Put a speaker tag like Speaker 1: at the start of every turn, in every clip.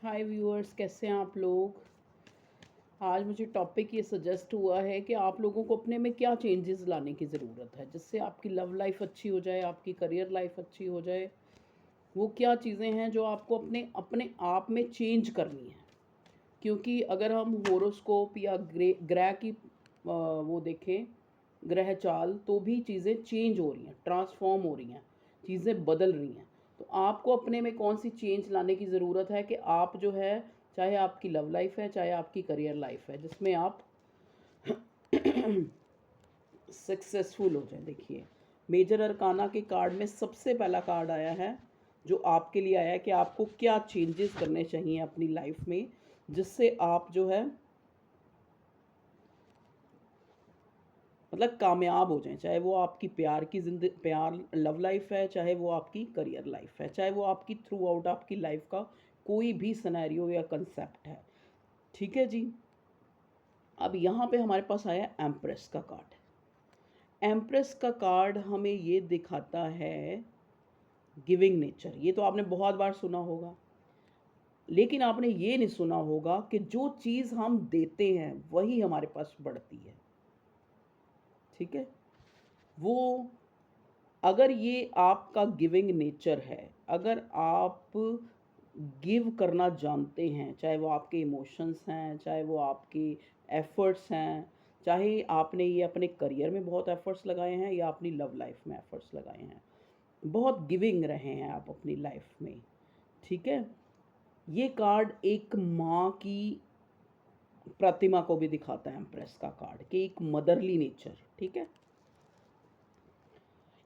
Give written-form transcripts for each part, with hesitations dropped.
Speaker 1: हाय viewers, कैसे हैं आप लोग। आज मुझे टॉपिक ये सजेस्ट हुआ है कि आप लोगों को अपने में क्या चेंजेस लाने की ज़रूरत है जिससे आपकी लव लाइफ अच्छी हो जाए, आपकी करियर लाइफ अच्छी हो जाए। वो क्या चीज़ें हैं जो आपको अपने अपने आप में चेंज करनी है। क्योंकि अगर हम होरोस्कोप या ग्रह की वो देखें, ग्रह चाल, तो भी चीज़ें चेंज हो रही हैं, ट्रांसफॉर्म हो रही हैं, चीज़ें बदल रही हैं। तो आपको अपने में कौन सी चेंज लाने की ज़रूरत है कि आप जो है, चाहे आपकी लव लाइफ है चाहे आपकी करियर लाइफ है, जिसमें आप सक्सेसफुल हो जाए। देखिए, मेजर अरकाना के कार्ड में सबसे पहला कार्ड आया है जो आपके लिए आया है कि आपको क्या चेंजेस करने चाहिए अपनी लाइफ में जिससे आप जो है मतलब कामयाब हो जाएं। चाहे वो आपकी प्यार की जिंदगी, प्यार लव लाइफ है, चाहे वो आपकी करियर लाइफ है, चाहे वो आपकी थ्रू आउट आपकी लाइफ का कोई भी सिनेरियो या कंसेप्ट है। ठीक है जी। अब यहाँ पे हमारे पास आया एम्प्रेस का कार्ड। एम्प्रेस का कार्ड हमें ये दिखाता है गिविंग नेचर। ये तो आपने बहुत बार सुना होगा, लेकिन आपने ये नहीं सुना होगा कि जो चीज़ हम देते हैं वही हमारे पास बढ़ती है। ठीक है। वो अगर ये आपका गिविंग नेचर है, अगर आप गिव करना जानते हैं, चाहे वो आपके इमोशंस हैं, चाहे वो आपके एफर्ट्स हैं, चाहे आपने ये अपने करियर में बहुत एफर्ट्स लगाए हैं या अपनी लव लाइफ में एफर्ट्स लगाए हैं, बहुत गिविंग रहे हैं आप अपनी लाइफ में। ठीक है। ये कार्ड एक माँ की प्रतिमा को भी दिखाता है, एम्प्रेस का कार्ड, कि एक मदरली नेचर। ठीक है।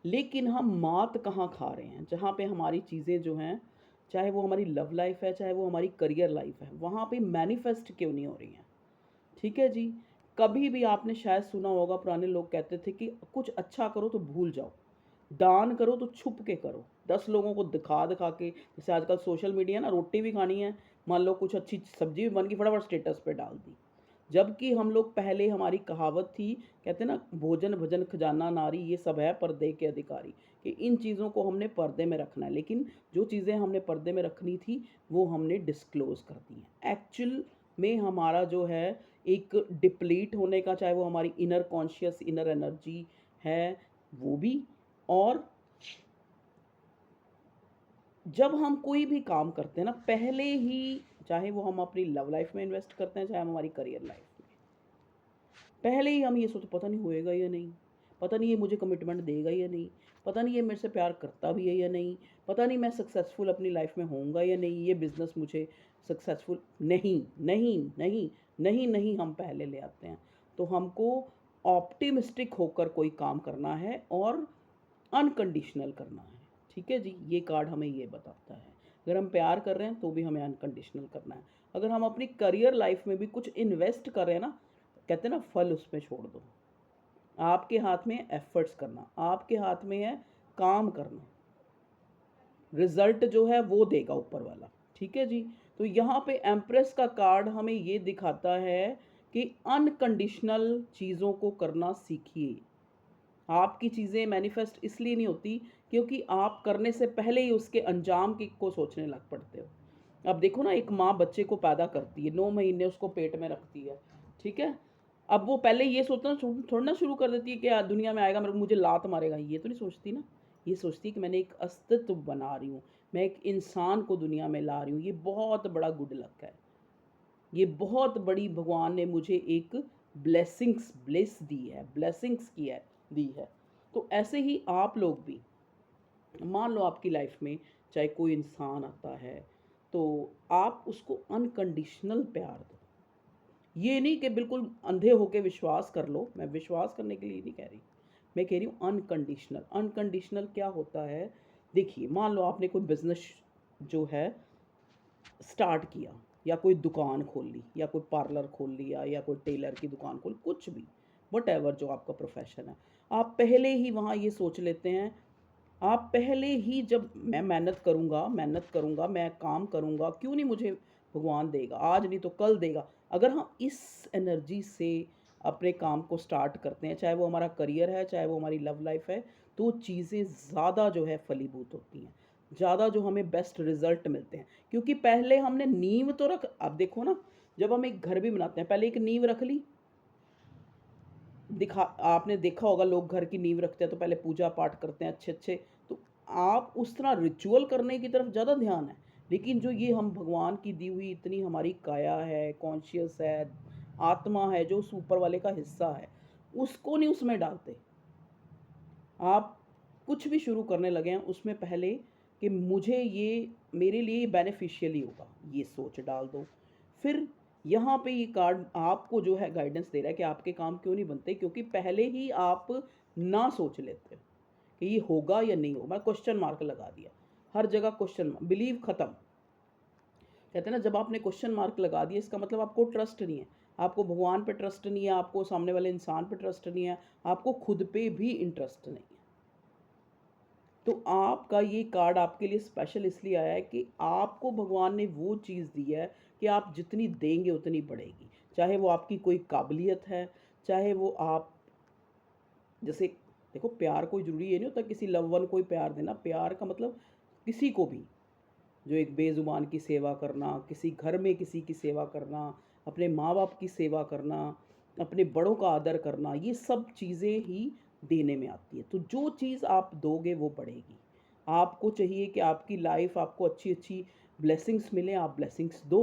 Speaker 1: लेकिन हम मात कहाँ खा रहे हैं, जहाँ पे हमारी चीज़ें जो हैं, चाहे वो हमारी लव लाइफ है चाहे वो हमारी करियर लाइफ है, वहाँ पे मैनिफेस्ट क्यों नहीं हो रही हैं। ठीक है जी। कभी भी आपने शायद सुना होगा, पुराने लोग कहते थे कि कुछ अच्छा करो तो भूल जाओ, दान करो तो छुप के करो, 10 लोगों को दिखा दिखा के। जैसे आजकल सोशल मीडिया ना, रोटी भी खानी है, मान लो कुछ अच्छी सब्जी भी बन गई, फटाफट स्टेटस पे डाल दी। जबकि हम लोग पहले, हमारी कहावत थी, कहते ना, भोजन भजन खजाना नारी, ये सब है पर्दे के अधिकारी, कि इन चीज़ों को हमने पर्दे में रखना है। लेकिन जो चीज़ें हमने पर्दे में रखनी थी वो हमने डिस्क्लोज कर दी हैं। एक्चुअल में हमारा जो है एक डिप्लीट होने का, चाहे वो हमारी इनर कॉन्शियस इनर एनर्जी है वो भी। और जब हम कोई भी काम करते हैं ना, पहले ही, चाहे वो हम अपनी लव लाइफ में इन्वेस्ट करते हैं चाहे हम हमारी करियर लाइफ में, पहले ही हम ये सोचते पता नहीं होएगा या नहीं, पता नहीं ये मुझे कमिटमेंट देगा या नहीं, पता नहीं ये मेरे से प्यार करता भी है या नहीं, पता नहीं मैं सक्सेसफुल अपनी लाइफ में होऊंगा या नहीं, ये बिज़नेस मुझे सक्सेसफुल नहीं नहीं नहीं नहीं नहीं, हम पहले ले आते हैं। तो हमको ऑप्टिमिस्टिक होकर कोई काम करना है और अनकंडीशनल करना है। ठीक है जी। ये कार्ड हमें ये बताता है, अगर हम प्यार कर रहे हैं तो भी हमें अनकंडीशनल करना है। अगर हम अपनी करियर लाइफ में भी कुछ इन्वेस्ट कर रहे हैं ना, कहते हैं ना, फल उसमें छोड़ दो। आपके हाथ में एफर्ट्स करना, आपके हाथ में है काम करना, रिजल्ट जो है वो देगा ऊपर वाला। ठीक है जी। तो यहाँ पे एम्प्रेस का कार्ड हमें ये दिखाता है कि अनकंडीशनल चीज़ों को करना सीखिए। आपकी चीज़ें मैनिफेस्ट इसलिए नहीं होती क्योंकि आप करने से पहले ही उसके अंजाम की को सोचने लग पड़ते हो। अब देखो ना, एक माँ बच्चे को पैदा करती है, 9 महीने उसको पेट में रखती है। ठीक है। अब वो पहले ये सोचना थोड़ा ना शुरू कर देती है कि दुनिया में आएगा मेरे को मुझे लात मारेगा, ये तो नहीं सोचती ना। ये सोचती है कि मैंने एक अस्तित्व बना रही हूँ, मैं एक इंसान को दुनिया में ला रही हूँ, ये बहुत बड़ा गुड लक है, ये बहुत बड़ी, भगवान ने मुझे एक ब्लेस दी है, ब्लेसिंग्स की है, दी है। तो ऐसे ही आप लोग भी, मान लो आपकी लाइफ में चाहे कोई इंसान आता है तो आप उसको अनकंडीशनल प्यार दो। ये नहीं कि बिल्कुल अंधे होके विश्वास कर लो, मैं विश्वास करने के लिए नहीं कह रही, मैं कह रही हूँ अनकंडीशनल। अनकंडीशनल क्या होता है, देखिए, मान लो आपने कोई बिजनेस जो है स्टार्ट किया, या कोई दुकान खोल ली, या कोई पार्लर खोल लिया, या कोई टेलर की दुकान खोल, कुछ भी, वट एवर जो आपका प्रोफेशन है, आप पहले ही वहाँ ये सोच लेते हैं, आप पहले ही, जब मैं मेहनत करूँगा, मैं काम करूँगा, क्यों नहीं मुझे भगवान देगा, आज नहीं तो कल देगा। अगर हम इस एनर्जी से अपने काम को स्टार्ट करते हैं, चाहे वो हमारा करियर है चाहे वो हमारी लव लाइफ है, तो चीज़ें ज़्यादा जो है फलीभूत होती हैं, ज़्यादा जो हमें बेस्ट रिजल्ट मिलते हैं, क्योंकि पहले हमने नींव तो रख, अब देखो ना, जब हम एक घर भी बनाते हैं पहले एक नींव रख ली, दिखा आपने देखा होगा लोग घर की नींव रखते हैं तो पहले पूजा पाठ करते हैं अच्छे अच्छे, तो आप उस तरह रिचुअल करने की तरफ ज़्यादा ध्यान है। लेकिन जो ये हम भगवान की दी हुई इतनी हमारी काया है, कॉन्शियस है, आत्मा है, जो उस ऊपर वाले का हिस्सा है, उसको नहीं उसमें डालते। आप कुछ भी शुरू करने लगे हैं उसमें पहले कि मुझे ये, मेरे लिए बेनिफिशियल ही होगा, ये सोच डाल दो। फिर यहाँ पे ये कार्ड आपको जो है गाइडेंस दे रहा है कि आपके काम क्यों नहीं बनते, क्योंकि पहले ही आप ना सोच लेते कि ये होगा या नहीं होगा। मैं क्वेश्चन मार्क लगा दिया, हर जगह क्वेश्चन, बिलीव खत्म। कहते हैं ना, जब आपने क्वेश्चन मार्क लगा दिया इसका मतलब आपको ट्रस्ट नहीं है, आपको भगवान पे ट्रस्ट नहीं है, आपको सामने वाले इंसान पे ट्रस्ट नहीं है, आपको खुद पे भी इंटरेस्ट नहीं है। तो आपका ये कार्ड आपके लिए स्पेशल इसलिए आया है कि आपको भगवान ने वो चीज़ दी है कि आप जितनी देंगे उतनी बढ़ेगी। चाहे वो आपकी कोई काबिलियत है, चाहे वो आप, जैसे देखो प्यार कोई ज़रूरी ये नहीं होता किसी लव वन को ही प्यार देना, प्यार का मतलब किसी को भी, जो एक बेज़ुबान की सेवा करना, किसी घर में किसी की सेवा करना, अपने माँ बाप की सेवा करना, अपने बड़ों का आदर करना, ये सब चीज़ें ही देने में आती है। तो जो चीज़ आप दोगे वो बढ़ेगी। आपको चाहिए कि आपकी लाइफ आपको अच्छी अच्छी ब्लेसिंग्स मिले, आप ब्लेसिंग्स दो,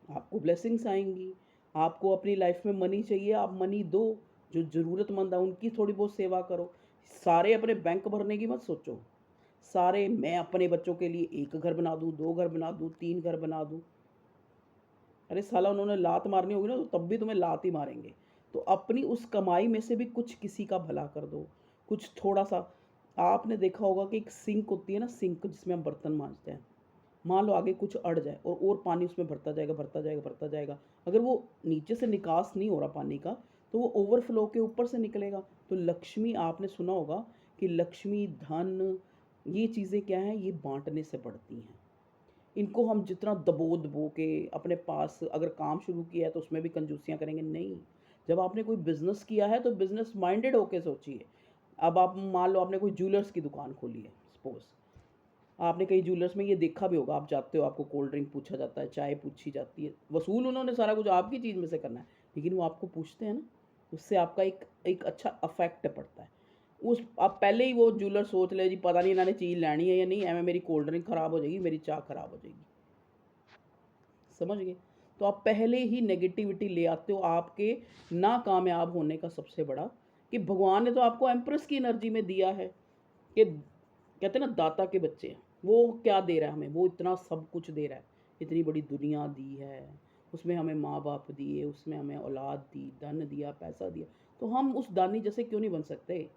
Speaker 1: आपको ब्लेसिंग्स आएंगी। आपको अपनी लाइफ में मनी चाहिए, आप मनी दो। जो ज़रूरतमंद है उनकी थोड़ी बहुत सेवा करो। सारे अपने बैंक भरने की मत सोचो, सारे मैं अपने बच्चों के लिए एक घर बना दूँ, दो घर बना दूँ, तीन घर बना दूँ। अरे साला उन्होंने लात मारनी होगी ना तो तब भी तुम्हें लात ही मारेंगे। तो अपनी उस कमाई में से भी कुछ किसी का भला कर दो, कुछ थोड़ा सा। आपने देखा होगा कि एक सिंक होती है ना, सिंक जिसमें हम बर्तन मांजते हैं, मान लो आगे कुछ अड़ जाए और पानी उसमें भरता जाएगा भरता जाएगा भरता जाएगा, अगर वो नीचे से निकास नहीं हो रहा पानी का तो वो ओवरफ्लो के ऊपर से निकलेगा। तो लक्ष्मी, आपने सुना होगा कि लक्ष्मी, धन, ये चीज़ें क्या हैं, ये बांटने से बढ़ती हैं। इनको हम जितना दबो दबो के अपने पास, अगर काम शुरू किया है तो उसमें भी कंजूसियाँ करेंगे, नहीं। जब आपने कोई बिज़नेस किया है तो बिज़नेस माइंडेड होके सोचिए। अब आप मान लो आपने कोई ज्वेलर्स की दुकान खोली है, सपोज़ आपने कई ज्वेलर्स में ये देखा भी होगा, आप जाते हो आपको कोल्ड ड्रिंक पूछा जाता है, चाय पूछी जाती है, वसूल उन्होंने सारा कुछ आपकी चीज़ में से करना है, लेकिन वो आपको पूछते हैं ना, उससे आपका एक एक अच्छा अफेक्ट पड़ता है। उस आप पहले ही वो ज्वेलर सोच ले जी पता नहीं इन्होंने चीज़ लेनी है या नहीं, एवं मेरी कोल्ड ड्रिंक ख़राब हो जाएगी, मेरी चाय ख़राब हो जाएगी। समझ गए? तो आप पहले ही नेगेटिविटी ले आते हो आपके नाकामयाब होने का सबसे बड़ा, कि भगवान ने तो आपको एम्प्रेस की एनर्जी में दिया है कि कहते हैं ना दाता के बच्चे हैं, वो क्या दे रहा है हमें, वो इतना सब कुछ दे रहा है, इतनी बड़ी दुनिया दी है, उसमें हमें माँ बाप दिए, उसमें हमें औलाद दी, धन दिया, पैसा दिया, तो हम उस दानी जैसे क्यों नहीं बन सकते।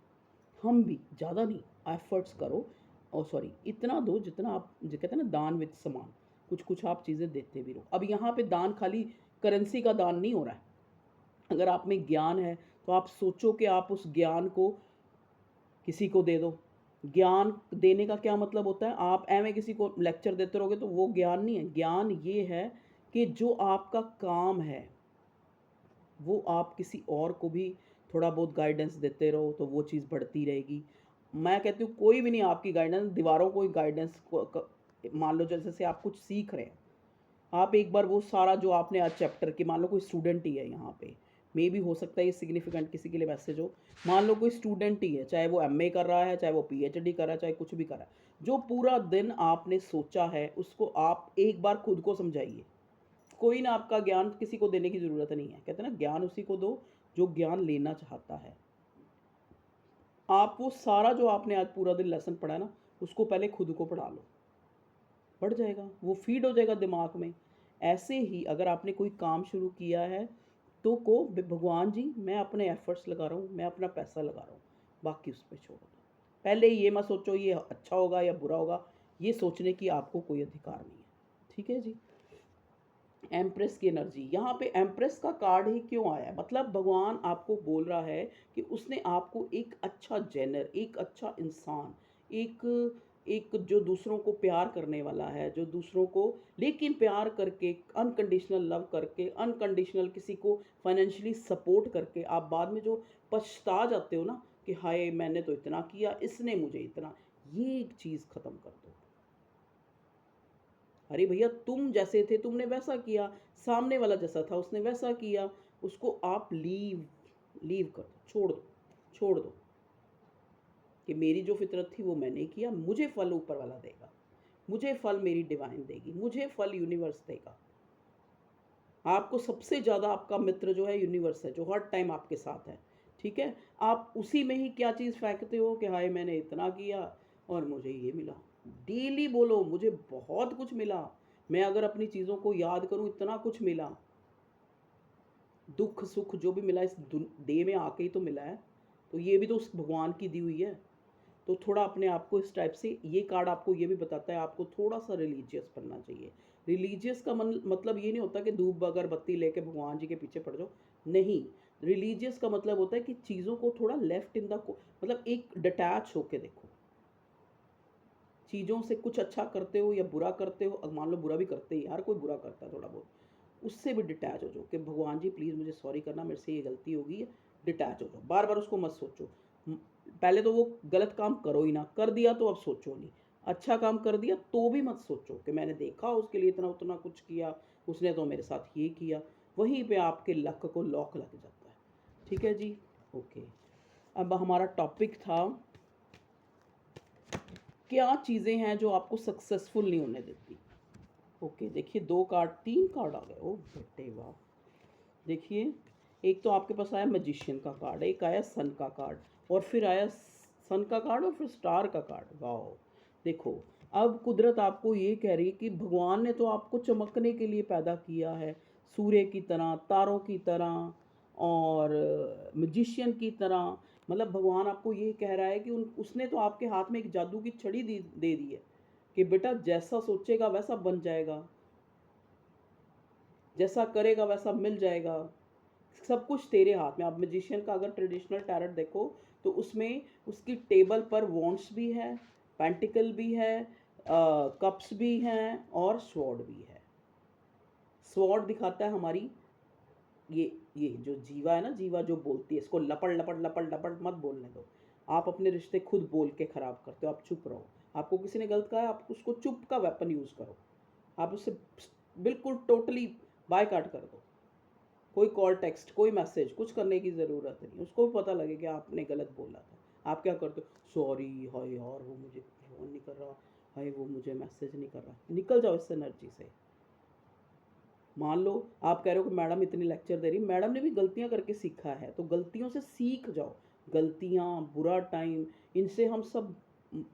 Speaker 1: हम भी ज़्यादा नहीं, एफर्ट्स करो, और सॉरी इतना दो जितना आप, जो कहते हैं ना दान विद समान, कुछ कुछ आप चीज़ें देते भी रहो। अब यहाँ पे दान खाली करेंसी का दान नहीं हो रहा है, अगर आप में ज्ञान है तो आप सोचो कि आप उस ज्ञान को किसी को दे दो। ज्ञान देने का क्या मतलब होता है, आप एवं किसी को लेक्चर देते रहोगे तो वो ज्ञान नहीं है। ज्ञान ये है कि जो आपका काम है वो आप किसी और को भी थोड़ा बहुत गाइडेंस देते रहो तो वो चीज़ बढ़ती रहेगी। मैं कहती हूँ कोई भी नहीं आपकी गाइडेंस, दीवारों को ही गाइडेंस मान लो जैसे से आप कुछ सीख रहे हैं, आप एक बार वो सारा जो आपने आज चैप्टर की, मान लो कोई स्टूडेंट ही है यहाँ पे, मे भी हो सकता है ये सिग्निफिकेंट किसी के लिए मैसेज हो। मान लो कोई स्टूडेंट ही है, चाहे वो एमए कर रहा है, चाहे वो पीएचडी कर रहा है, चाहे कुछ भी कर रहा है, जो पूरा दिन आपने सोचा है उसको आप एक बार खुद को समझाइए। कोई ना आपका ज्ञान किसी को देने की ज़रूरत नहीं है, कहते हैं ना ज्ञान उसी को दो जो ज्ञान लेना चाहता है। आप वो सारा जो आपने आज पूरा दिन लेसन पढ़ा है ना, उसको पहले खुद को पढ़ा लो, बढ़ जाएगा, वो फीड हो जाएगा दिमाग में। ऐसे ही अगर आपने कोई काम शुरू किया है तो को भगवान जी मैं अपने एफर्ट्स लगा रहा हूँ, मैं अपना पैसा लगा रहा हूँ, बाकी उस पर छोड़ दो। पहले ये मत सोचो ये अच्छा होगा या बुरा होगा, ये सोचने की आपको कोई अधिकार नहीं है। ठीक है जी। एम्प्रेस की एनर्जी, यहाँ पे एम्प्रेस का कार्ड ही क्यों आया है, मतलब भगवान आपको बोल रहा है कि उसने आपको एक अच्छा जेनर, एक अच्छा इंसान, एक एक जो दूसरों को प्यार करने वाला है, जो दूसरों को लेकिन प्यार करके, अनकंडीशनल लव करके, अनकंडीशनल किसी को फाइनेंशियली सपोर्ट करके, आप बाद में जो पछता जाते हो ना कि हाय मैंने तो इतना किया, इसने मुझे इतना, ये एक चीज़ ख़त्म कर दो। अरे भैया, तुम जैसे थे तुमने वैसा किया, सामने वाला जैसा था उसने वैसा किया, उसको आप लीव लीव कर दो, छोड़ दो कि मेरी जो फितरत थी वो मैंने किया, मुझे फल ऊपर वाला देगा, मुझे फल मेरी डिवाइन देगी, मुझे फल यूनिवर्स देगा। आपको सबसे ज़्यादा आपका मित्र जो है यूनिवर्स है, जो हर टाइम आपके साथ है। ठीक है, आप उसी में ही क्या चीज़ फेंकते हो कि हाय मैंने इतना किया और मुझे ये मिला। डेली बोलो मुझे बहुत कुछ मिला, मैं अगर अपनी चीज़ों को याद करूं इतना कुछ मिला। दुख सुख जो भी मिला इस डे में आके ही तो मिला है, तो ये भी तो उस भगवान की दी हुई है। तो थोड़ा अपने आप को इस टाइप से, ये कार्ड आपको ये भी बताता है आपको थोड़ा सा रिलीजियस बनना चाहिए। रिलीजियस का मतलब ये नहीं होता कि धूप अगरबत्ती लेके भगवान जी के पीछे पड़ जाओ, नहीं। रिलीजियस का मतलब होता है कि चीज़ों को थोड़ा लेफ्ट इन द, मतलब एक डिटैच होके देखो चीज़ों से। कुछ अच्छा करते हो या बुरा करते हो, अब मान लो बुरा भी करते ही, हर कोई बुरा करता है थोड़ा बहुत, उससे भी डिटैच हो जाओ कि भगवान जी प्लीज़ मुझे सॉरी करना, मेरे से ये गलती होगी है। डिटैच हो जाओ, बार बार उसको मत सोचो। पहले तो वो गलत काम करो ही ना, कर दिया तो अब सोचो नहीं। अच्छा काम कर दिया तो भी मत सोचो कि मैंने देखा उसके लिए इतना उतना कुछ किया, उसने तो मेरे साथ ये किया। वहीं पे आपके लक को लॉक लग जाता है। ठीक है जी, ओके। अब हमारा टॉपिक था क्या चीज़ें हैं जो आपको सक्सेसफुल नहीं होने देती। ओके, देखिए 2 कार्ड 3 कार्ड आ गए, ओ बेटे वाह। देखिए, एक तो आपके पास आया मैजिशियन का कार्ड, एक आया सन का कार्ड, और फिर आया सन का कार्ड और फिर स्टार का कार्ड। वाह, देखो अब कुदरत आपको ये कह रही है कि भगवान ने तो आपको चमकने के लिए पैदा किया है, सूर्य की तरह, तारों की तरह और मैजिशियन की तरह। मतलब भगवान आपको ये कह रहा है कि उसने तो आपके हाथ में एक जादू की छड़ी दे दी है कि बेटा जैसा सोचेगा वैसा बन जाएगा, जैसा करेगा वैसा मिल जाएगा, सब कुछ तेरे हाथ में। आप मैजिशियन का अगर ट्रेडिशनल टैरट देखो तो उसमें उसकी टेबल पर वॉन्ड्स भी है, पेंटिकल भी है, कप्स भी हैं और स्वॉर्ड भी है। स्वॉर्ड दिखाता है हमारी ये जो जीवा है ना, जीवा जो बोलती है, इसको लपड़ लपड़ लपड़ लपड़ मत बोलने दो। आप अपने रिश्ते खुद बोल के ख़राब करते हो, आप चुप रहो। आपको किसी ने गलत कहा है, आप उसको चुप का वेपन यूज़ करो, आप उससे बिल्कुल टोटली बायकाट कर दो। कोई कॉल टेक्स्ट कोई मैसेज कुछ करने की ज़रूरत नहीं, उसको भी पता लगे कि आपने गलत बोला था। आप क्या करते हो, सॉरी, हाय यार वो मुझे फ़ोन नहीं कर रहा, हाय वो मुझे मैसेज नहीं कर रहा, निकल जाओ इस एनर्जी से। मान लो आप कह रहे हो कि मैडम इतनी लेक्चर दे रही, मैडम ने भी गलतियां करके सीखा है, तो गलतियों से सीख जाओ। गलतियां, बुरा टाइम, इनसे हम सब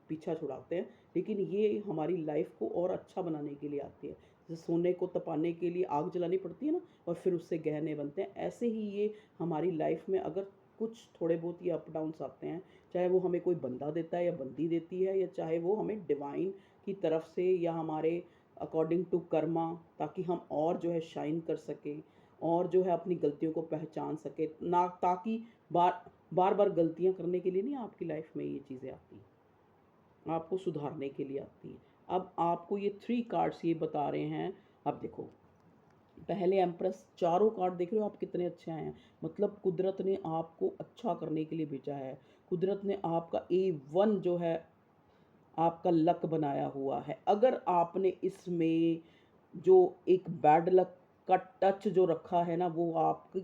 Speaker 1: पीछा छुड़ाते हैं, लेकिन ये हमारी लाइफ को और अच्छा बनाने के लिए आती है। जैसे सोने को तपाने के लिए आग जलानी पड़ती है ना, और फिर उससे गहने बनते हैं, ऐसे ही ये हमारी लाइफ में अगर कुछ थोड़े बहुत ये अप डाउन्स आते हैं, चाहे वो हमें कोई बंदा देता है या बंदी देती है, या चाहे वो हमें डिवाइन की तरफ से या हमारे अकॉर्डिंग टू कर्मा, ताकि हम और जो है शाइन कर सकें और जो है अपनी गलतियों को पहचान सके ना, ताकि बार बार बार गलतियां करने के लिए नहीं आपकी लाइफ में ये चीज़ें आती हैं, आपको सुधारने के लिए आती हैं। अब आपको ये 3 कार्ड्स ये बता रहे हैं। अब देखो, पहले एम्प्रेस, चारों कार्ड देख रहे हो आप कितने अच्छे आए हैं, मतलब कुदरत ने आपको अच्छा करने के लिए भेजा है। कुदरत ने आपका A1 जो है आपका लक बनाया हुआ है। अगर आपने इसमें जो एक बैड लक का टच जो रखा है ना, वो आपकी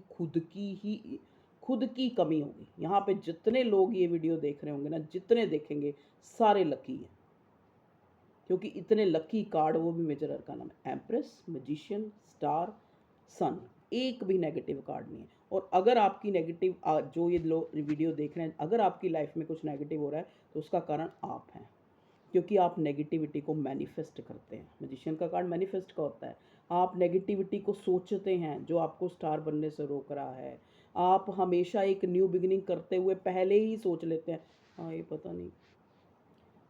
Speaker 1: खुद की कमी होगी। यहाँ पे जितने लोग ये वीडियो देख रहे होंगे ना, जितने देखेंगे सारे लकी हैं, क्योंकि इतने लकी कार्ड, वो भी मेजर का नाम है, एम्प्रेस, मैजिशियन, स्टार, सन, एक भी नेगेटिव कार्ड नहीं है। और अगर आपकी नेगेटिव जो ये लोग वीडियो देख रहे हैं, अगर आपकी लाइफ में कुछ नेगेटिव हो रहा है तो उसका कारण आप हैं, क्योंकि आप नेगेटिविटी को मैनिफेस्ट करते हैं। मैजिशियन का कार्ड मैनिफेस्ट का होता है। आप नेगेटिविटी को सोचते हैं जो आपको स्टार बनने से रोक रहा है। आप हमेशा एक न्यू बिगिनिंग करते हुए पहले ही सोच लेते हैं, हाँ ये पता नहीं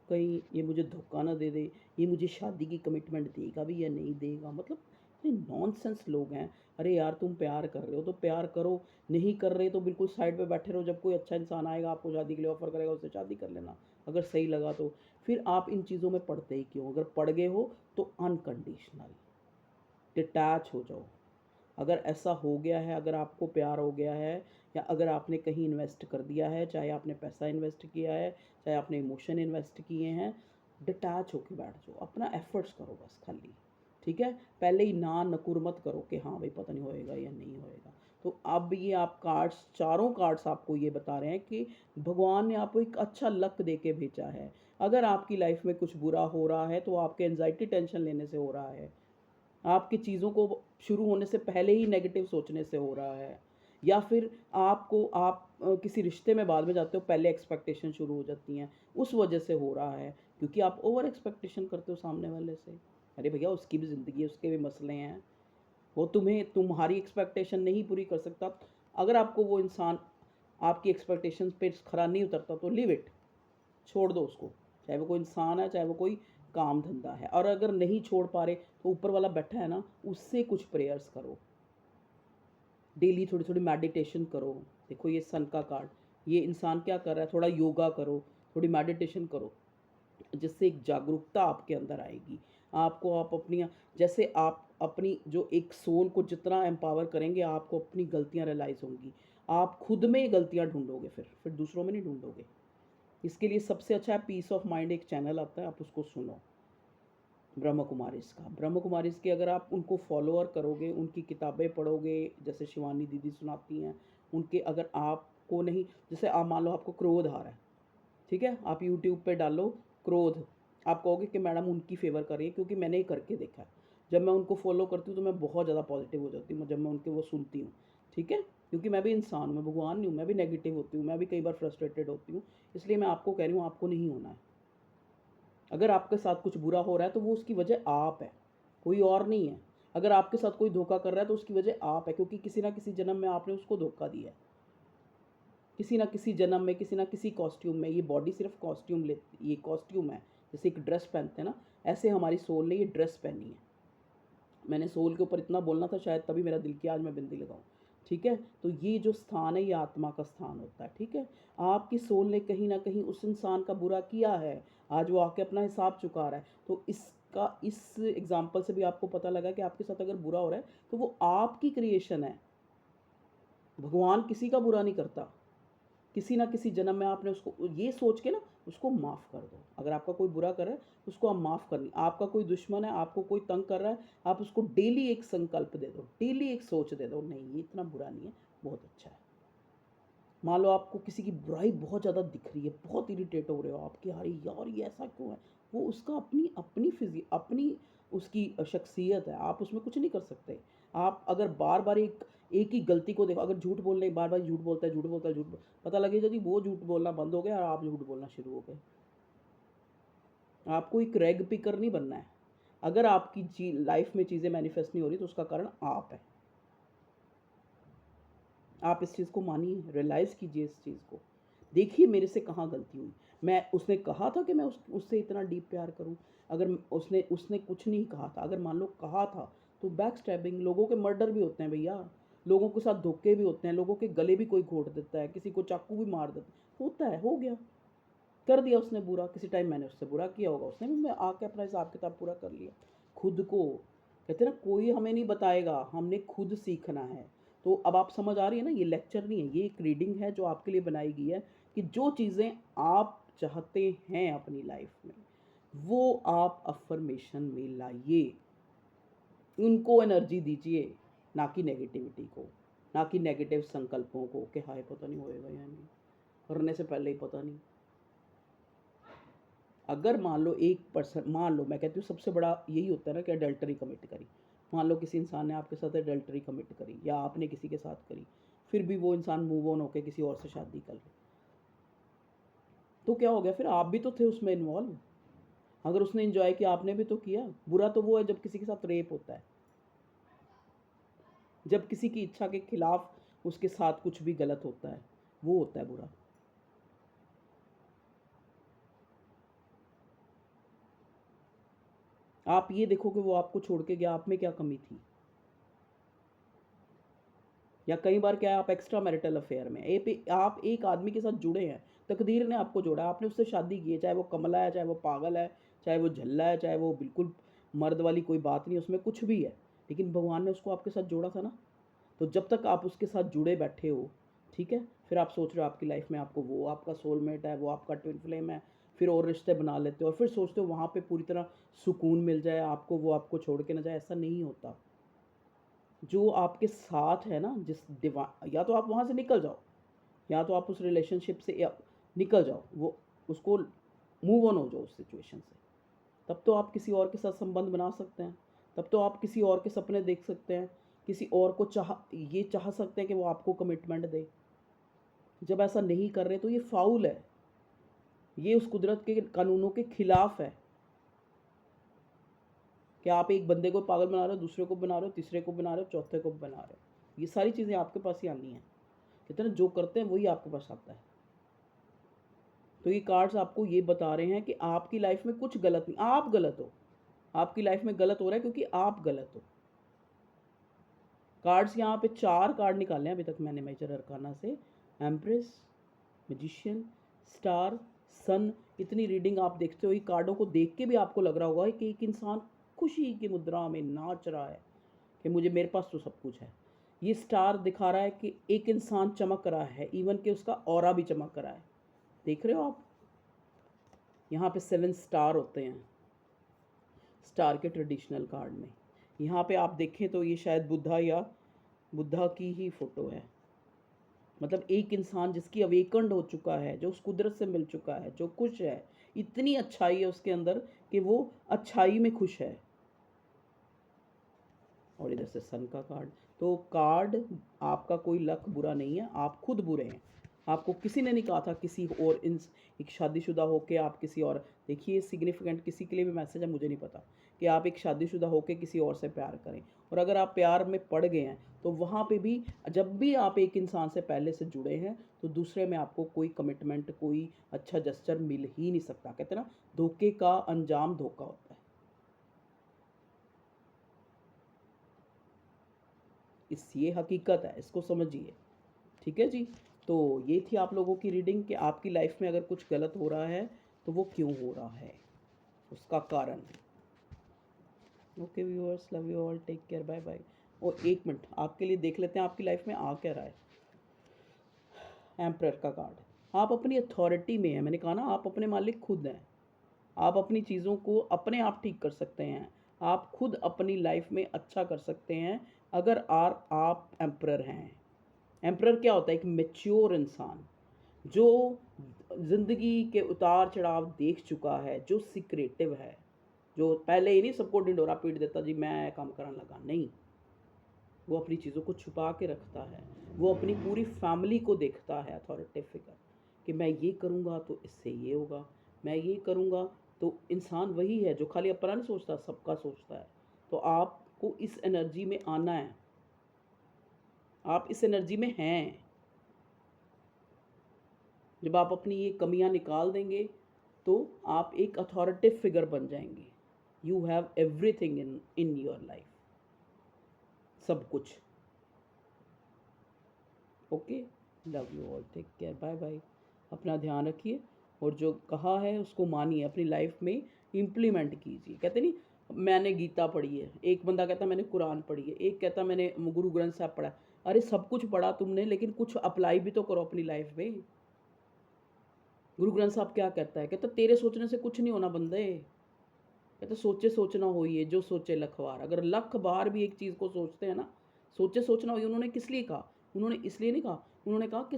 Speaker 1: कहीं ये मुझे धोखा ना दे दे, ये मुझे शादी की कमिटमेंट देगा भी या नहीं देगा। मतलब इतने नॉनसेंस लोग हैं। अरे यार तुम प्यार कर रहे हो तो प्यार करो, नहीं कर रहे तो बिल्कुल साइड पे बैठे रहो। जब कोई अच्छा इंसान आएगा आपको शादी के लिए ऑफर करेगा, उससे शादी कर लेना अगर सही लगा तो। फिर आप इन चीज़ों में पढ़ते ही क्यों? अगर पढ़ गए हो तो अनकंडीशनल डिटैच हो जाओ। अगर ऐसा हो गया है, अगर आपको प्यार हो गया है, या अगर आपने कहीं इन्वेस्ट कर दिया है, चाहे आपने पैसा इन्वेस्ट किया है, चाहे आपने इमोशन इन्वेस्ट किए हैं, डिटैच होके बैठ जाओ, अपना एफर्ट्स करो बस खाली। ठीक है, पहले ही ना नकुर मत करो कि हाँ भाई पता नहीं होएगा या नहीं होएगा। तो अब ये आप कार्ड्स, चारों कार्ड्स आपको ये बता रहे हैं कि भगवान ने आपको एक अच्छा लक दे के भेजा है। अगर आपकी लाइफ में कुछ बुरा हो रहा है तो आपके एंजाइटी टेंशन लेने से हो रहा है, आपकी चीज़ों को शुरू होने से पहले ही नेगेटिव सोचने से हो रहा है, या फिर आप किसी रिश्ते में बाद में जाते हो, पहले एक्सपेक्टेशन शुरू हो जाती हैं, उस वजह से हो रहा है, क्योंकि आप ओवर एक्सपेक्टेशन करते हो सामने वाले से। अरे भैया उसकी भी ज़िंदगी है, उसके भी मसले हैं, वो तुम्हारी एक्सपेक्टेशन नहीं पूरी कर सकता। अगर आपको वो इंसान आपकी एक्सपेक्टेशन पे खरा नहीं उतरता तो लिव इट, छोड़ दो उसको, चाहे वो कोई इंसान है, चाहे वो कोई काम धंधा है। और अगर नहीं छोड़ पा रहे तो ऊपर वाला बैठा है ना, उससे कुछ प्रेयर्स करो, डेली थोड़ी थोड़ी मेडिटेशन करो। देखो ये सन का कार्ड, ये इंसान क्या कर रहा है, थोड़ा योगा करो, थोड़ी मेडिटेशन करो, जिससे एक जागरूकता आपके अंदर आएगी। आपको आप अपनी, जैसे आप अपनी जो एक सोल को जितना एम्पावर करेंगे, आपको अपनी गलतियाँ रियलाइज़ होंगी, आप खुद में गलतियाँ ढूंढोगे, फिर दूसरों में नहीं ढूंढोगे। इसके लिए सबसे अच्छा है पीस ऑफ माइंड, एक चैनल आता है, आप उसको सुनो, ब्रह्म कुमारीज़ का। ब्रह्म कुमारीज़ की अगर आप उनको फॉलोअर करोगे, उनकी किताबें पढ़ोगे, जैसे शिवानी दीदी सुनाती हैं, उनके अगर आपको नहीं, जैसे आप मान लो आपको क्रोध आ रहा है, ठीक है, आप यूट्यूब पे डालो क्रोध, आप कहोगे कि मैडम उनकी फेवर कर रही है, क्योंकि मैंने ही करके देखा है। जब मैं उनको फॉलो करती हूँ तो मैं बहुत ज़्यादा पॉजिटिव हो जाती हूँ, जब मैं उनके वो सुनती हूँ। ठीक है, क्योंकि मैं भी इंसान हूँ, मैं भगवान नहीं हूँ, मैं भी नेगेटिव होती हूँ, मैं भी कई बार फ्रस्ट्रेटेड होती हूँ। इसलिए मैं आपको कह रही हूँ, आपको नहीं होना है। अगर आपके साथ कुछ बुरा हो रहा है तो वो उसकी वजह आप है, कोई और नहीं है। अगर आपके साथ कोई धोखा कर रहा है तो उसकी वजह आप है, क्योंकि किसी ना किसी जन्म में आपने उसको धोखा दिया है, किसी ना किसी जन्म में, किसी ना किसी कॉस्ट्यूम में। ये बॉडी सिर्फ कॉस्ट्यूम लेती, ये कॉस्ट्यूम है, जैसे एक ड्रेस पहनते हैं ना, ऐसे हमारी सोल ने ये ड्रेस पहनी है। मैंने सोल के ऊपर इतना बोलना था, शायद तभी मेरा दिल किया आज मैं बिंदी लगाऊं। ठीक है, तो ये जो स्थान है ये आत्मा का स्थान होता है। ठीक है, आपकी सोल ने कहीं ना कहीं उस इंसान का बुरा किया है, आज वो आके अपना हिसाब चुका रहा है। तो इसका, इस एग्जाम्पल से भी आपको पता लगा कि आपके साथ अगर बुरा हो रहा है तो वो आपकी क्रिएशन है। भगवान किसी का बुरा नहीं करता, किसी ना किसी जन्म में आपने उसको ये सोच के ना उसको माफ़ कर दो। अगर आपका कोई बुरा कर रहा है उसको आप माफ़ करनी, आपका कोई दुश्मन है, आपको कोई तंग कर रहा है, आप उसको डेली एक संकल्प दे दो, डेली एक सोच दे दो, नहीं ये इतना बुरा नहीं है, बहुत अच्छा है। मान लो आपको किसी की बुराई बहुत ज़्यादा दिख रही है, बहुत इरिटेट हो रहे हो आपकी, अरे यार ये ऐसा क्यों है, वो उसका अपनी अपनी अपनी उसकी शख्सियत है, आप उसमें कुछ नहीं कर सकते। आप अगर बार बार एक ही गलती को देखो, अगर झूठ बोलने बार बार झूठ बोलता है, झूठ बोलता है, पता लगेगा कि वो झूठ बोलना बंद हो गया और आप झूठ बोलना शुरू हो गए। आपको एक रैग पिकर नहीं बनना है। अगर आपकी लाइफ में चीज़ें मैनिफेस्ट नहीं हो रही तो उसका कारण आप है। आप इस चीज़ को मानिए, रियलाइज़ कीजिए इस चीज़ को, देखिए मेरे से कहाँ गलती हुई। मैं, उसने कहा था कि मैं उससे इतना डीप प्यार करूं, अगर उसने उसने कुछ नहीं कहा था, अगर मान लो कहा था तो बैक स्टैबिंग, लोगों के मर्डर भी होते हैं भैया, लोगों के साथ धोखे भी होते हैं, लोगों के गले भी कोई घोट देता है, किसी को चाकू भी मार देता है, होता है, हो गया, कर दिया उसने बुरा, किसी टाइम मैंने उससे बुरा किया होगा, उसने भी मैं आके अपना हिसाब किताब पूरा कर लिया। खुद को कहते हैं ना, कोई हमें नहीं बताएगा, हमने खुद सीखना है। तो अब आप समझ आ रही है ना, ये लेक्चर नहीं है, ये एक रीडिंग है जो आपके लिए बनाई गई है, कि जो चीज़ें आप चाहते हैं अपनी लाइफ में वो आप अफर्मेशन में लाइए, उनको एनर्जी दीजिए, ना कि नेगेटिविटी को, ना कि नेगेटिव संकल्पों को कि हाय पता नहीं होएगा या नहीं, करने से पहले ही पता नहीं। अगर मान लो एक पर्सन, मान लो मैं कहती हूँ सबसे बड़ा यही होता है ना कि अडल्टरी कमिट करी, मान लो किसी इंसान ने आपके साथ अडल्टरी कमिट करी या आपने किसी के साथ करी, फिर भी वो इंसान मूव ऑन होकर किसी और से शादी कर ले, तो क्या हो गया, फिर आप भी तो थे उसमें इन्वॉल्व। अगर उसने एंजॉय किया आपने भी तो किया। बुरा तो वो है जब किसी के साथ रेप होता है, जब किसी की इच्छा के खिलाफ उसके साथ कुछ भी गलत होता है, वो होता है बुरा। आप ये देखो कि वो आपको छोड़ के गया, आप में क्या कमी थी। या कई बार क्या है, आप एक्स्ट्रा मैरिटल अफेयर में आप एक आदमी के साथ जुड़े हैं, तकदीर ने आपको जोड़ा, आपने उससे शादी की है, चाहे वो कमला है, चाहे वो पागल है, चाहे वो झल्ला है, चाहे वो बिल्कुल मर्द वाली कोई बात नहीं उसमें कुछ भी है, लेकिन भगवान ने उसको आपके साथ जोड़ा था ना। तो जब तक आप उसके साथ जुड़े बैठे हो, ठीक है, फिर आप सोच रहे हो आपकी लाइफ में आपको वो आपका सोलमेट है, वो आपका ट्विन फ्लेम है, फिर और रिश्ते बना लेते हो और फिर सोचते हो वहाँ पे पूरी तरह सुकून मिल जाए आपको, वो आपको छोड़ के ना जाए। ऐसा नहीं होता। जो आपके साथ है ना, जिस या तो आप वहाँ से निकल जाओ, या तो आप उस रिलेशनशिप से निकल जाओ, वो उसको मूव ऑन हो जाओ उस सिचुएशन से। तब तो आप किसी और के साथ संबंध बना सकते हैं, तब तो आप किसी और के सपने देख सकते हैं, किसी और को ये चाह सकते हैं कि वो आपको कमिटमेंट दे। जब ऐसा नहीं कर रहे तो ये फाउल है, ये उस कुदरत के कानूनों के खिलाफ है कि आप एक बंदे को पागल बना रहे हो, दूसरे को बना रहे हो, तीसरे को बना रहे हो, चौथे को बना रहे हो। ये सारी चीज़ें आपके पास ही आनी है। कहते हैं ना, जो करते हैं वही आपके पास आता है। तो ये कार्ड्स आपको ये बता रहे हैं कि आपकी लाइफ में कुछ गलत नहीं, आप गलत हो। आपकी लाइफ में गलत हो रहा है क्योंकि आप गलत हो। कार्ड्स यहाँ पे 4 कार्ड निकाले हैं अभी तक मैंने मेजर अरकाना से। एम्प्रेस, मैजिशियन, स्टार, सन। इतनी रीडिंग आप देखते हो, ये कार्डों को देख के भी आपको लग रहा होगा कि एक इंसान खुशी की मुद्रा में नाच रहा है कि मुझे, मेरे पास तो सब कुछ है। ये स्टार दिखा रहा है कि एक इंसान चमक रहा है, इवन कि उसका ऑरा भी चमक रहा है। देख रहे हो आप, यहाँ पे 7 स्टार होते हैं स्टार के ट्रेडिशनल कार्ड में। यहाँ पे आप देखें तो ये शायद बुद्धा की ही फ़ोटो है। मतलब एक इंसान जिसकी अवेकंड हो चुका है, जो उस कुदरत से मिल चुका है, जो खुश है, इतनी अच्छाई है उसके अंदर कि वो अच्छाई में खुश है। और इधर से सन का कार्ड। तो कार्ड, आपका कोई लक बुरा नहीं है, आप खुद बुरे हैं। आपको किसी ने नहीं कहा था किसी और एक शादीशुदा होके आप किसी और, देखिए सिग्निफिकेंट किसी के लिए भी मैसेज है, मुझे नहीं पता, कि आप एक शादीशुदा होके किसी और से प्यार करें। और अगर आप प्यार में पड़ गए हैं तो वहाँ पे भी, जब भी आप एक इंसान से पहले से जुड़े हैं तो दूसरे में आपको कोई कमिटमेंट, कोई अच्छा जस्चर मिल ही नहीं सकता। कहते हैं ना, धोखे का अंजाम धोखा होता है। ये हकीकत है, इसको समझिए। ठीक है जी। तो ये थी आप लोगों की रीडिंग कि आपकी लाइफ में अगर कुछ गलत हो रहा है तो वो क्यों हो रहा है, उसका कारण। Okay viewers, love you all, take care, bye bye. और एक मिनट आपके लिए देख लेते हैं आपकी लाइफ में आ क्या रहा है। एम्परर का कार्ड। आप अपनी अथॉरिटी में हैं, मैंने कहा ना, आप अपने मालिक खुद हैं। आप अपनी चीज़ों को अपने आप ठीक कर सकते हैं। आप खुद अपनी लाइफ में अच्छा कर सकते हैं अगर आप एम्परर हैं। एम्परर क्या होता है? एक मैच्योर इंसान जो ज़िंदगी के उतार चढ़ाव देख चुका है, जो सिक्रेटिव है, जो पहले ही नहीं सबको ढिंडोरा पीट देता जी मैं काम करने लगा, नहीं। वो अपनी चीज़ों को छुपा के रखता है। वो अपनी पूरी फैमिली को देखता है अथॉरिटेटिव फिगर, कि मैं ये करूँगा तो इससे ये होगा, मैं ये करूँगा। तो इंसान वही है जो खाली अपना नहीं सोचता, सबका सोचता है। तो आपको इस एनर्जी में आना है, आप इस एनर्जी में हैं। जब आप अपनी ये कमियां निकाल देंगे तो आप एक अथॉरिटेटिव फिगर बन जाएंगे। You have everything in your life, सब कुछ। Okay, love you all, take care, bye bye. अपना ध्यान रखिए और जो कहा है उसको मानिए, अपनी लाइफ में इम्प्लीमेंट कीजिए। कहते नहीं, मैंने गीता पढ़ी है, एक बंदा कहता मैंने कुरान पढ़ी है, एक कहता मैंने गुरु ग्रंथ साहब पढ़ा। अरे सब कुछ पढ़ा तुमने, लेकिन कुछ अप्लाई भी तो करो अपनी लाइफ में। गुरु ग्रंथ साहब क्या कहता है? कहता तेरे सोचने से कुछ नहीं होना बंदे। कहते सोचे सोचना होइए, जो सोचे लख बार। अगर लख बार भी एक चीज़ को सोचते हैं ना, सोचे सोचना होइए। उन्होंने किस लिए कहा? उन्होंने इसलिए नहीं कहा, उन्होंने कहा कि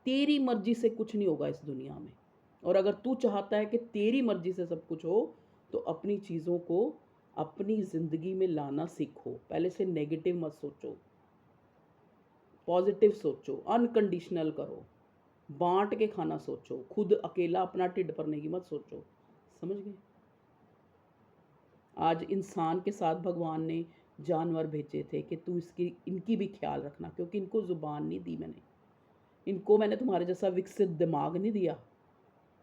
Speaker 1: तेरी मर्जी से कुछ नहीं होगा इस दुनिया में। और अगर तू चाहता है कि तेरी मर्जी से सब कुछ हो तो अपनी चीज़ों को अपनी ज़िंदगी में लाना सीखो। पहले से नेगेटिव मत सोचो, पॉजिटिव सोचो, अनकंडीशनल करो, बांट के खाना सोचो, खुद अकेला अपना ढिड भरने की मत सोचो। समझ गए? आज इंसान के साथ भगवान ने जानवर भेजे थे कि तू इनकी भी ख्याल रखना, क्योंकि इनको ज़ुबान नहीं दी मैंने, इनको मैंने तुम्हारे जैसा विकसित दिमाग नहीं दिया।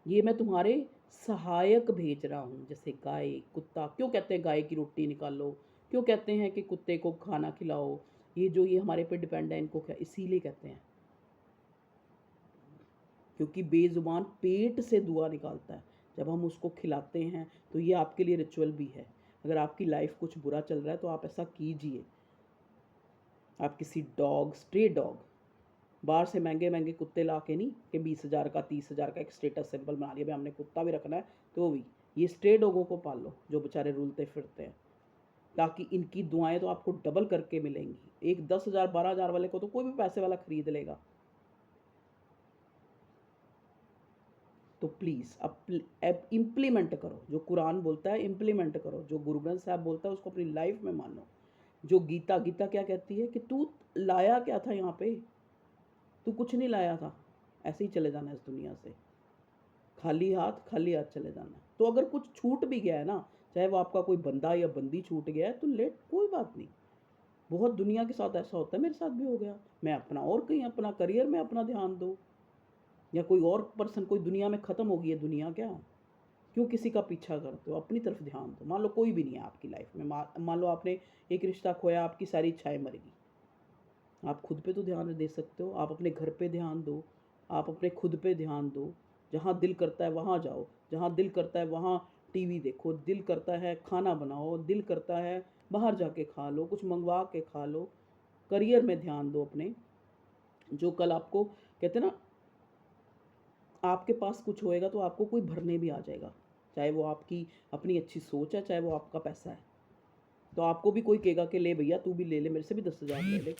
Speaker 1: ये मैं तुम्हारे सहायक भेज रहा हूँ। जैसे गाय, कुत्ता, क्यों कहते हैं गाय की रोटी निकालो, क्यों कहते हैं कि कुत्ते को खाना खिलाओ, ये हमारे पे डिपेंड है, इनको क्या, इसीलिए कहते हैं क्योंकि बेजुबान पेट से दुआ निकालता है। जब हम उसको खिलाते हैं तो ये आपके लिए रिचुअल भी है। अगर आपकी लाइफ कुछ बुरा चल रहा है तो आप ऐसा कीजिए, आप किसी डॉग, स्ट्रे डॉग, बाहर से महंगे महंगे कुत्ते ला के नहीं कि 20,000 का 30,000 का एक स्टेटस सिंबल बना लिया भाई हमने कुत्ता भी रखना है, तो भी ये स्ट्रे डॉगों को पाल लो जो बेचारे रुलते फिरते हैं, ताकि इनकी दुआएं तो आपको डबल करके मिलेंगी। एक 10,000 12,000 वाले को तो कोई भी पैसे वाला खरीद लेगा। तो प्लीज़ अब इम्प्लीमेंट करो जो कुरान बोलता है, इम्प्लीमेंट करो जो गुरु ग्रंथ साहब बोलता है, उसको अपनी लाइफ में मानो। जो गीता क्या कहती है कि तू लाया क्या था यहाँ पे, तू कुछ नहीं लाया था, ऐसे ही चले जाना इस दुनिया से, खाली हाथ चले जाना। तो अगर कुछ छूट भी गया है ना, चाहे वो आपका कोई बंदा या बंदी छूट गया है, तो लेट, कोई बात नहीं। बहुत दुनिया के साथ ऐसा होता है, मेरे साथ भी हो गया। मैं अपना और कहीं अपना करियर में अपना ध्यान दो, या कोई और पर्सन, कोई दुनिया में ख़त्म हो गई है दुनिया, क्या क्यों किसी का पीछा करते हो, अपनी तरफ ध्यान दो। मान लो कोई भी नहीं है आपकी लाइफ में, मान लो आपने एक रिश्ता खोया, आपकी सारी इच्छाएं मर गई, आप खुद पे तो ध्यान दे सकते हो, आप अपने घर पे ध्यान दो, आप अपने खुद पे ध्यान दो। जहाँ दिल करता है वहाँ जाओ, जहाँ दिल करता है वहाँ टीवी देखो, दिल करता है खाना बनाओ, दिल करता है बाहर जाके खा लो, कुछ मंगवा के खा लो। करियर में ध्यान दो अपने, जो कल आपको कहते हैं ना, आपके पास कुछ होएगा तो आपको कोई भरने भी आ जाएगा, चाहे वो आपकी अपनी अच्छी सोच है, चाहे वो आपका पैसा है। तो आपको भी कोई कहेगा कि ले भैया तू भी ले ले, मेरे से भी 10,000 ले ले,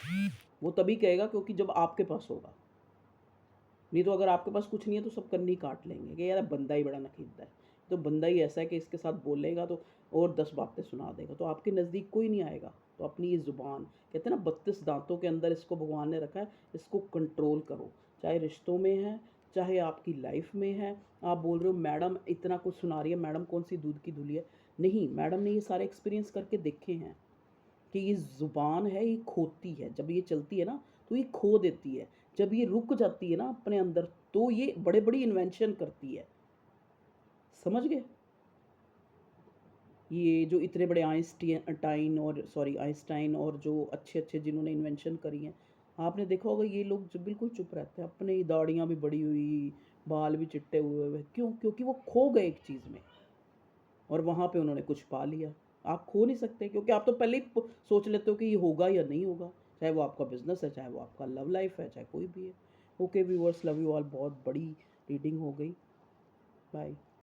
Speaker 1: वो तभी कहेगा क्योंकि जब आपके पास होगा। नहीं तो अगर आपके पास कुछ नहीं है तो सब कन्नी काट लेंगे कि यार बंदा ही बड़ा नखीदा है, तो बंदा ही ऐसा है कि इसके साथ बोलेगा तो और 10 बातें सुना देगा, तो आपके नज़दीक कोई नहीं आएगा। तो अपनी ये ज़ुबान, कहते हैं ना 32 दांतों के अंदर इसको भगवान ने रखा है, इसको कंट्रोल करो, चाहे रिश्तों में है, चाहे आपकी लाइफ में है। आप बोल रहे हो मैडम इतना कुछ सुना रही है, मैडम कौन सी दूध की धुली है। नहीं, मैडम ने ये सारे एक्सपीरियंस करके देखे हैं कि ये ज़ुबान है, ये खोती है, जब ये चलती है ना तो ये खो देती है, जब ये रुक जाती है ना अपने अंदर तो ये बड़े बड़ी इन्वेंशन करती है। समझ गए? ये जो इतने बड़े आइंस्टाइन और जो अच्छे अच्छे जिन्होंने इन्वेंशन करी हैं, आपने देखा होगा ये लोग जो बिल्कुल चुप रहते हैं, अपने ही दाढ़ियाँ भी बड़ी हुई, बाल भी चिट्टे हुए हुए, क्यों? क्योंकि वो खो गए एक चीज़ में और वहाँ पे उन्होंने कुछ पा लिया। आप खो नहीं सकते, क्योंकि आप तो पहले ही सोच लेते हो कि ये होगा या नहीं होगा, चाहे वो आपका बिजनेस है, चाहे वो आपका लव लाइफ है, चाहे कोई भी है। Okay viewers, love you all, बहुत बड़ी रीडिंग हो गई। बाय।